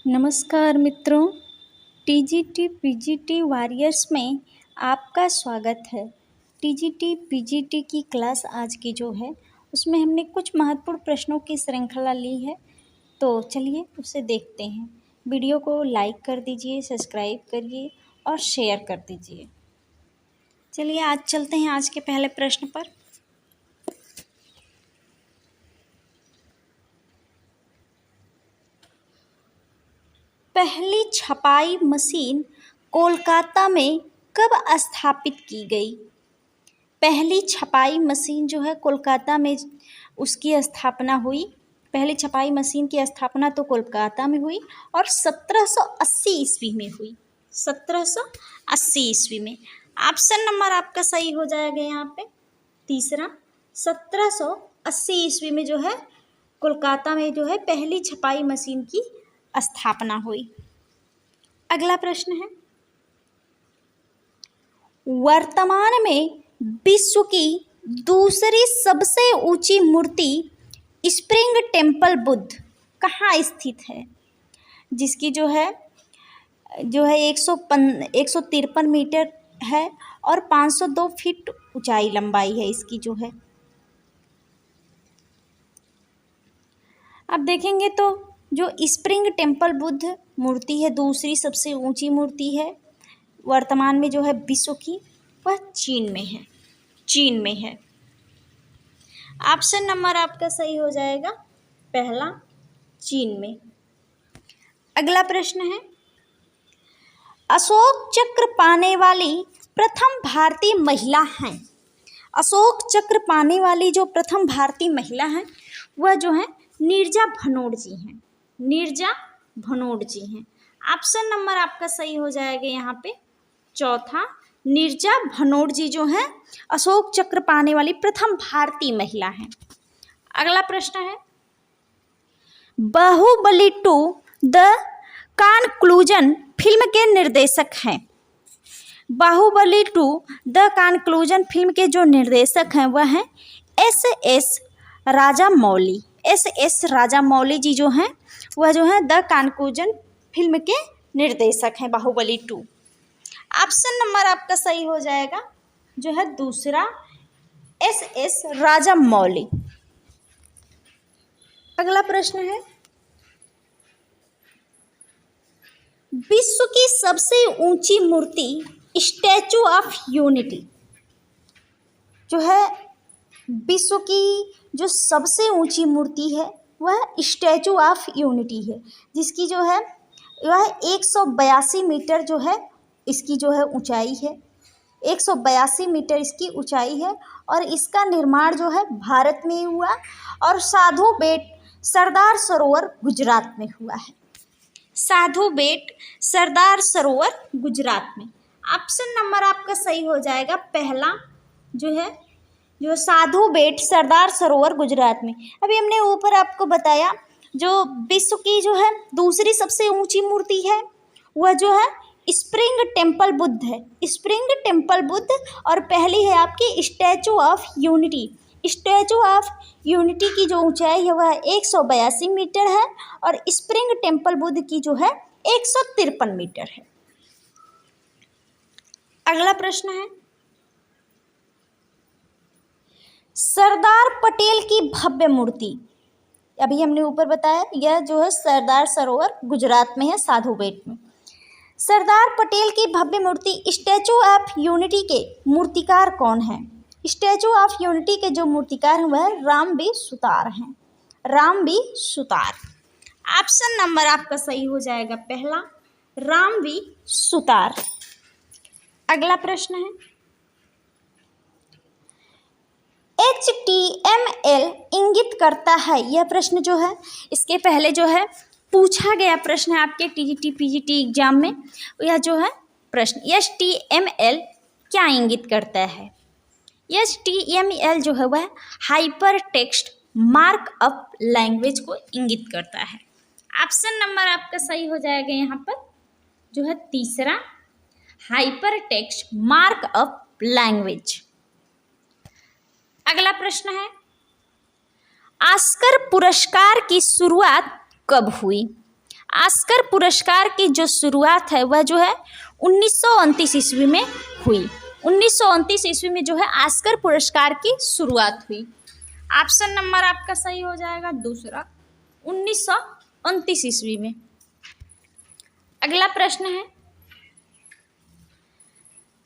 नमस्कार मित्रों, TGT PGT warriors में आपका स्वागत है। टीजीटी पीजीटी की क्लास आज की जो है उसमें हमने कुछ महत्वपूर्ण प्रश्नों की श्रृंखला ली है, तो चलिए उसे देखते हैं। वीडियो को लाइक कर दीजिए, सब्सक्राइब करिए और शेयर कर दीजिए। चलिए आज चलते हैं आज के पहले प्रश्न पर। पहली छपाई मशीन कोलकाता में कब स्थापित की गई? पहली छपाई मशीन जो है कोलकाता में उसकी स्थापना हुई। पहली छपाई मशीन की स्थापना तो कोलकाता में हुई और 1780 ईस्वी में हुई। 1780 ईस्वी में। ऑप्शन नंबर आपका सही हो जाएगा यहाँ पे तीसरा। 1780 ईस्वी में जो है कोलकाता में जो है पहली छपाई मशीन की स्थापना हुई। अगला प्रश्न है, वर्तमान में विश्व की दूसरी सबसे ऊंची मूर्ति स्प्रिंग टेम्पल बुद्ध कहाँ स्थित है? जिसकी जो है 153 मीटर है और 502 फीट ऊंचाई लंबाई है इसकी जो है। अब देखेंगे तो जो स्प्रिंग टेम्पल बुद्ध मूर्ति है दूसरी सबसे ऊंची मूर्ति है वर्तमान में जो है विश्व की, वह चीन में है। ऑप्शन नंबर आपका सही हो जाएगा पहला, चीन में। अगला प्रश्न है, अशोक चक्र पाने वाली प्रथम भारतीय महिला हैं। अशोक चक्र पाने वाली जो प्रथम भारतीय महिला हैं वह जो है नीरजा भनोट जी हैं। नीरजा भनोट जी हैं। ऑप्शन नंबर आपका सही हो जाएगा यहाँ पे चौथा, नीरजा भनोट जी जो है अशोक चक्र पाने वाली प्रथम भारतीय महिला हैं। अगला प्रश्न है, बाहुबली 2 द कॉन्क्लूजन फिल्म के निर्देशक हैं। बाहुबली 2 द कॉन्क्लूजन फिल्म के जो निर्देशक हैं वह हैं एस राजामौली। एस राजामौली जी जो हैं वह जो है द कॉन्क्लूजन फिल्म के निर्देशक हैं बाहुबली 2। ऑप्शन नंबर आपका सही हो जाएगा जो है दूसरा, एस राजामौली। अगला प्रश्न है, विश्व की सबसे ऊंची मूर्ति स्टैचू ऑफ यूनिटी जो है विश्व की जो सबसे ऊंची मूर्ति है वह स्टैचू ऑफ यूनिटी है, जिसकी जो है वह 182 मीटर जो है इसकी जो है ऊंचाई है। 182 मीटर इसकी ऊंचाई है और इसका निर्माण जो है भारत में हुआ और साधु बेट सरदार सरोवर गुजरात में हुआ है। साधु बेट सरदार सरोवर गुजरात में। ऑप्शन नंबर आपका सही हो जाएगा पहला जो है जो साधु बेट सरदार सरोवर गुजरात में। अभी हमने ऊपर आपको बताया जो विश्व की जो है दूसरी सबसे ऊंची मूर्ति है वह जो है स्प्रिंग टेम्पल बुद्ध है। स्प्रिंग टेम्पल बुद्ध और पहली है आपकी statue of unity. Statue of unity की जो ऊंचाई है वह 182 मीटर है और स्प्रिंग टेम्पल बुद्ध की जो है 153 मीटर है। अगला प्रश्न है, सरदार पटेल की भव्य मूर्ति, अभी हमने ऊपर बताया यह जो है सरदार सरोवर गुजरात में है साधु बेट में। सरदार पटेल की भव्य मूर्ति स्टैचू ऑफ यूनिटी के मूर्तिकार कौन हैं? स्टैचू ऑफ यूनिटी के जो मूर्तिकार हैं वह रामबी सुतार हैं। रामबी सुतार। ऑप्शन नंबर आपका सही हो जाएगा पहला, रामबी सुतार। अगला प्रश्न है, HTML इंगित करता है, यह प्रश्न जो है इसके पहले जो है पूछा गया प्रश्न है आपके टीजीटी पीजीटी एग्जाम में। यह जो है प्रश्न HTML क्या इंगित करता है? HTML जो है वह हाइपर टेक्स्ट मार्कअप लैंग्वेज को इंगित करता है। ऑप्शन नंबर आपका सही हो जाएगा यहाँ पर जो है तीसरा, हाइपर टेक्स्ट मार्कअप लैंग्वेज। अगला प्रश्न है, ऑस्कर पुरस्कार की शुरुआत कब हुई? ऑस्कर पुरस्कार की जो शुरुआत है वह जो है 1929 ईस्वी में हुई। 1929 ईस्वी में जो है ऑस्कर पुरस्कार की शुरुआत हुई। ऑप्शन नंबर आपका सही हो जाएगा दूसरा, 1929 ईस्वी में। अगला प्रश्न है,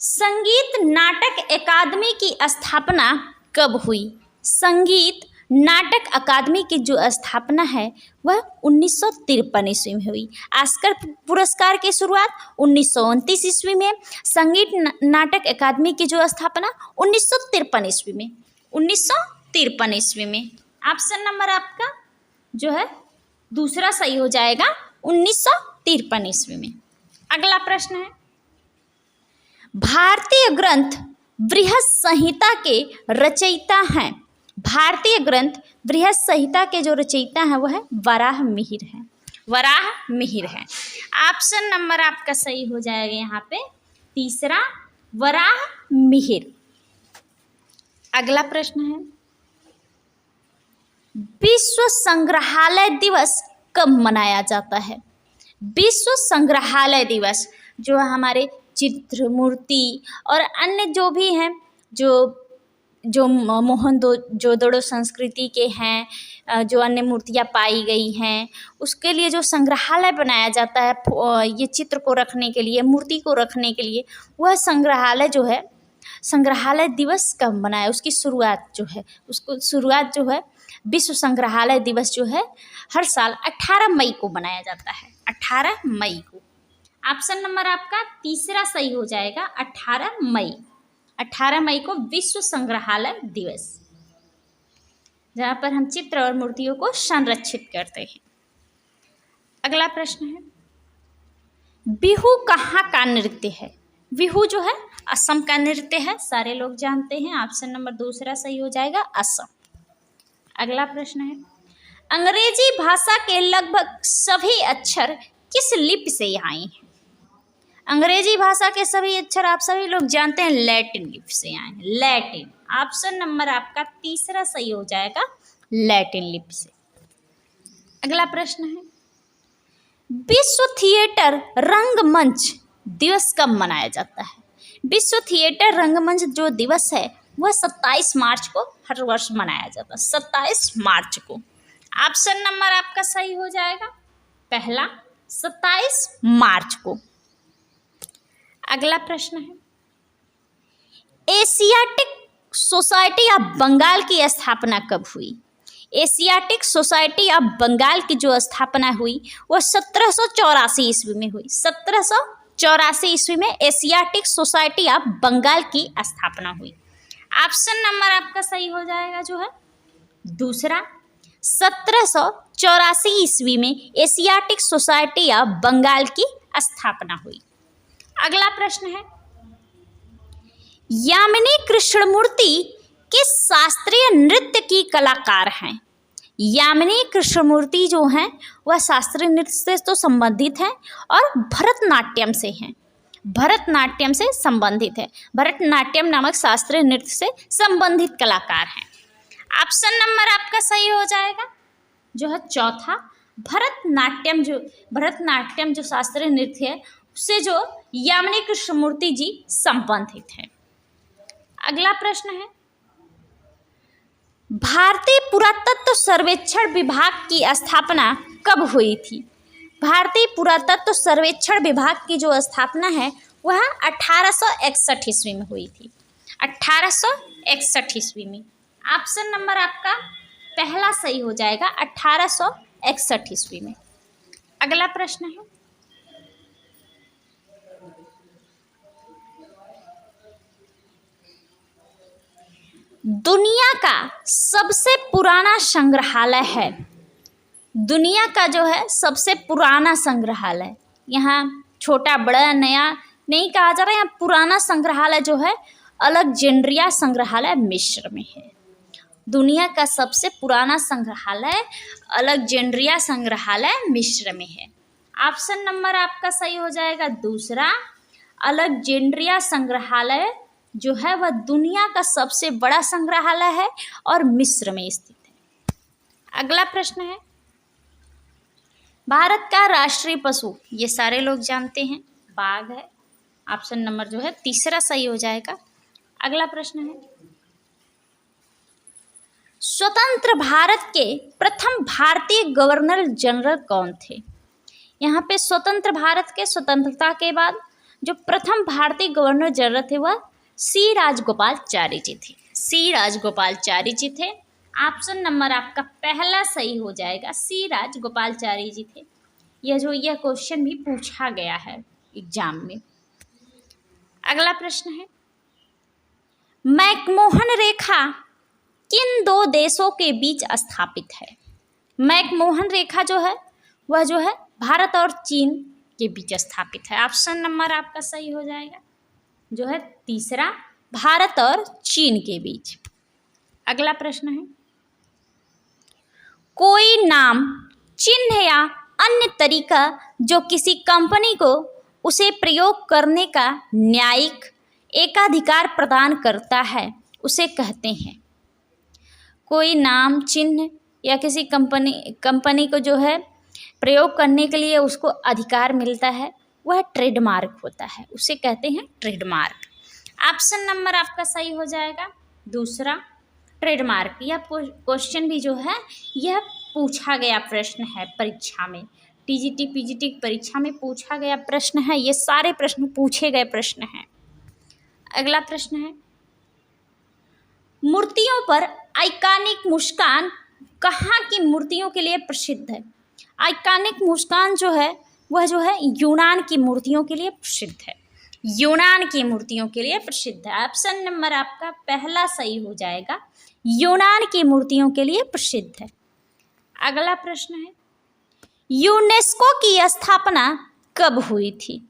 संगीत नाटक अकादमी की स्थापना कब हुई? संगीत नाटक अकादमी की जो स्थापना है वह 1953 ईस्वी में हुई। ऑस्कर पुरस्कार की शुरुआत 1929 ईस्वी में, संगीत नाटक अकादमी की जो स्थापना 1953 ईस्वी में, 1953 ईस्वी में। ऑप्शन नंबर आपका जो है दूसरा सही हो जाएगा, 1953 ईस्वी में। अगला प्रश्न है, भारतीय ग्रंथ बृहत संहिता के रचयिता हैं। भारतीय ग्रंथ बृहत संहिता के जो रचयिता हैं वह है वराह मिहिर है, वराह मिहिर है। ऑप्शन नंबर आपका सही हो जाएगा यहाँ पे तीसरा, वराह मिहिर। अगला प्रश्न है, विश्व संग्रहालय दिवस कब मनाया जाता है? विश्व संग्रहालय दिवस जो हमारे चित्र, मूर्ति और अन्य जो भी हैं, जो मोहनजोदड़ो संस्कृति के हैं, जो अन्य मूर्तियाँ पाई गई हैं, उसके लिए जो संग्रहालय बनाया जाता है ये चित्र को रखने के लिए, मूर्ति को रखने के लिए, वह संग्रहालय जो है, संग्रहालय दिवस कब मनाया, उसकी शुरुआत जो है, उसको शुरुआत जो है विश्व संग्रहालय दिवस जो है हर साल 18 मई को मनाया जाता है, 18 मई को। ऑप्शन नंबर आपका तीसरा सही हो जाएगा, 18 मई। 18 मई को विश्व संग्रहालय दिवस, जहाँ पर हम चित्र और मूर्तियों को संरक्षित करते हैं। अगला प्रश्न है, बिहू कहाँ का नृत्य है? बिहू जो है असम का नृत्य है, सारे लोग जानते हैं। ऑप्शन नंबर दूसरा सही हो जाएगा, असम। अगला प्रश्न है, अंग्रेजी भाषा के लगभग सभी अक्षर किस लिपि से आए हैं? अंग्रेजी भाषा के सभी अक्षर आप सभी लोग जानते हैं लैटिन लिपि से आए हैं, लैटिन। ऑप्शन नंबर आपका तीसरा सही हो जाएगा, लैटिन लिपि से। अगला प्रश्न है, विश्व थिएटर रंगमंच दिवस कब मनाया जाता है? विश्व थिएटर रंगमंच जो दिवस है वह 27 मार्च को हर वर्ष मनाया जाता है, 27 मार्च को। ऑप्शन नंबर आपका सही हो जाएगा पहला, 27 मार्च को। अगला प्रश्न है, एशियाटिक सोसाइटी ऑफ बंगाल की स्थापना कब हुई? एशियाटिक सोसाइटी ऑफ बंगाल की जो स्थापना हुई वह 1784 ईस्वी में हुई। 1784 ईस्वी में एशियाटिक सोसाइटी ऑफ बंगाल की स्थापना हुई। ऑप्शन नंबर आपका सही हो जाएगा जो है दूसरा, 1784 ईस्वी में एशियाटिक सोसाइटी ऑफ बंगाल की स्थापना हुई। अगला प्रश्न है, यामिनी कृष्णमूर्ति किस शास्त्रीय नृत्य की कलाकार हैं? यामिनी कृष्णमूर्ति जो हैं वह शास्त्रीय नृत्य से तो संबंधित हैं और भरतनाट्यम से हैं, भरतनाट्यम से संबंधित है, भरतनाट्यम नामक शास्त्रीय नृत्य से संबंधित कलाकार हैं। ऑप्शन नंबर आपका सही हो जाएगा जो है चौथा, भरतनाट्यम जो शास्त्रीय नृत्य है उससे जो यामिनी कृष्णमूर्ति जी संबंधित है। अगला प्रश्न है, भारतीय पुरातत्व सर्वेक्षण विभाग की स्थापना कब हुई थी? भारतीय पुरातत्व सर्वेक्षण विभाग की जो स्थापना है वह 1861 ईस्वी में हुई थी, 1861 ईस्वी में। ऑप्शन नंबर आपका पहला सही हो जाएगा, 1861 ईस्वी में। अगला प्रश्न है, दुनिया का सबसे पुराना संग्रहालय है, दुनिया का जो है सबसे पुराना संग्रहालय, यहाँ छोटा बड़ा नया नहीं कहा जा रहा है, यहाँ पुराना संग्रहालय जो है अलेक्जेंड्रिया संग्रहालय मिस्र में है। दुनिया का सबसे पुराना संग्रहालय अलेक्जेंड्रिया संग्रहालय मिस्र में है। ऑप्शन नंबर आपका सही हो जाएगा दूसरा, अलेक्जेंड्रिया संग्रहालय जो है वह दुनिया का सबसे बड़ा संग्रहालय है और मिस्र में स्थित है। अगला प्रश्न है, भारत का राष्ट्रीय पशु, ये सारे लोग जानते हैं, बाघ है। ऑप्शन नंबर जो है तीसरा सही हो जाएगा। अगला प्रश्न है, स्वतंत्र भारत के प्रथम भारतीय गवर्नर जनरल कौन थे? यहाँ पे स्वतंत्र भारत के स्वतंत्रता के बाद जो प्रथम भारतीय गवर्नर जनरल थे वह सी राजगोपालाचारी जी थे। सी राजगोपालाचारी जी थे। ऑप्शन नंबर आपका पहला सही हो जाएगा, सी राजगोपालाचारी जी थे। यह क्वेश्चन भी पूछा गया है एग्जाम में। अगला प्रश्न है, मैकमोहन रेखा किन दो देशों के बीच स्थापित है? मैकमोहन रेखा जो है वह जो है भारत और चीन के बीच स्थापित है। ऑप्शन नंबर आपका सही हो जाएगा जो है तीसरा, भारत और चीन के बीच। अगला प्रश्न है, कोई नाम, चिन्ह या अन्य तरीका जो किसी कंपनी को उसे प्रयोग करने का न्यायिक एकाधिकार प्रदान करता है उसे कहते हैं। कोई नाम, चिन्ह या किसी कंपनी को जो है प्रयोग करने के लिए उसको अधिकार मिलता है वह ट्रेडमार्क होता है, उसे कहते हैं ट्रेडमार्क। ऑप्शन नंबर आपका सही हो जाएगा दूसरा, ट्रेडमार्क। यह क्वेश्चन भी जो है यह पूछा गया प्रश्न है परीक्षा में, टीजीटी पीजीटी परीक्षा में पूछा गया प्रश्न है। ये सारे प्रश्न पूछे गए प्रश्न हैं। अगला प्रश्न है, मूर्तियों पर आइकॉनिक मुस्कान कहाँ की मूर्तियों के लिए प्रसिद्ध है? आइकॉनिक मुस्कान जो है वह जो है यूनान की मूर्तियों के लिए प्रसिद्ध है। यूनान की मूर्तियों के लिए प्रसिद्ध है। ऑप्शन नंबर आपका पहला सही हो जाएगा, यूनान की मूर्तियों के लिए प्रसिद्ध है। अगला प्रश्न है, यूनेस्को की स्थापना कब हुई थी?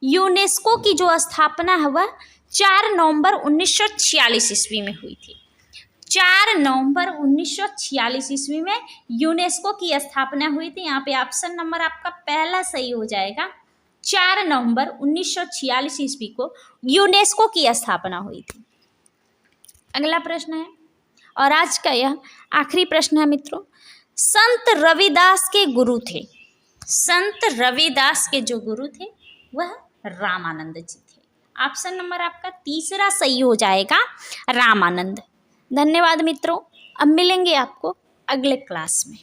यूनेस्को की जो स्थापना है वह 4 नवंबर 1946 ईस्वी में हुई थी। 4 नवंबर 1946 ईस्वी में यूनेस्को की स्थापना हुई थी। यहाँ पे ऑप्शन नंबर आपका पहला सही हो जाएगा, 4 नवंबर 1946 ईस्वी को यूनेस्को की स्थापना हुई थी। अगला प्रश्न है और आज का यह आखिरी प्रश्न है मित्रों, संत रविदास के गुरु थे। संत रविदास के जो गुरु थे वह रामानंद जी थे। ऑप्शन नंबर आपका तीसरा सही हो जाएगा, रामानंद। धन्यवाद मित्रों, अब मिलेंगे आपको अगले क्लास में।